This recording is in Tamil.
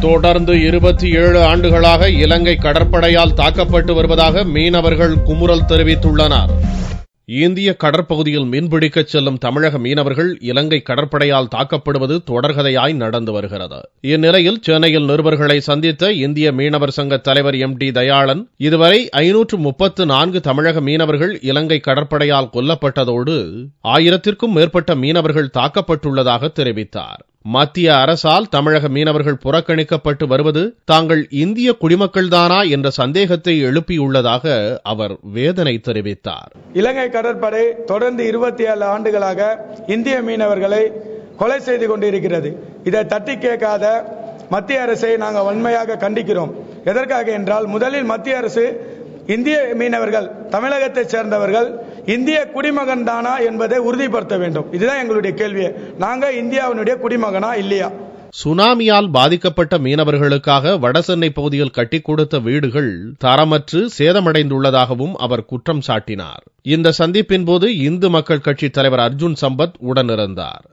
தொடர்ந்து 27 ஆண்டுகளாக இலங்கை கடற்படையால் தாக்கப்பட்டு வருவதாக மீனவர்கள் குமுறல் தெரிவித்துள்ளனர். இந்திய கடற்பகுதியில் மீன்பிடிக்கச் செல்லும் தமிழக மீனவர்கள் இலங்கை கடற்படையால் தாக்கப்படுவது தொடர்கதையாய் நடந்து வருகிறது. இந்நிலையில் சென்னையில் நிருபர்களை சந்தித்த இந்திய மீனவர் சங்க தலைவர் MT தயாளன் இதுவரை 534 தமிழக மீனவர்கள் இலங்கை கடற்படையால் கொல்லப்பட்டதோடு 1000க்கும் மேற்பட்ட மீனவர்கள் தாக்கப்பட்டுள்ளதாக தெரிவித்தார். மத்திய அரசால் தமிழக மீனவர்கள் புறக்கணிக்கப்பட்டு வருவது தாங்கள் இந்திய குடிமக்கள்தானா என்ற சந்தேகத்தை எழுப்பியுள்ளதாக அவர் வேதனை தெரிவித்தார். இலங்கை கடற்படை தொடர்ந்து 27 ஆண்டுகளாக இந்திய மீனவர்களை கொலை செய்து கொண்டிருக்கிறது. இதை தட்டி கேட்காத மத்திய அரசை நாங்கள் வன்மையாக கண்டிக்கிறோம். எதற்காக என்றால், முதலில் மத்திய அரசு இந்திய மீனவர்கள் தமிழகத்தைச் சேர்ந்தவர்கள் இந்திய குடிமகன் தானா என்பதை உறுதிப்படுத்த வேண்டும். இதுதான் எங்களுடைய கேள்வி. நாங்க இந்தியாவினுடைய குடிமகனா இல்லையா? சுனாமியால் பாதிக்கப்பட்ட மீனவர்களுக்காக வடசென்னை பகுதியில் கட்டிக் கொடுத்த வீடுகள் தரமற்று சேதமடைந்துள்ளதாகவும் அவர் குற்றம் சாட்டினார். இந்த சந்திப்பின் போது இந்து மக்கள் கட்சி தலைவர் அர்ஜுன் சம்பத் உடனிருந்தார்.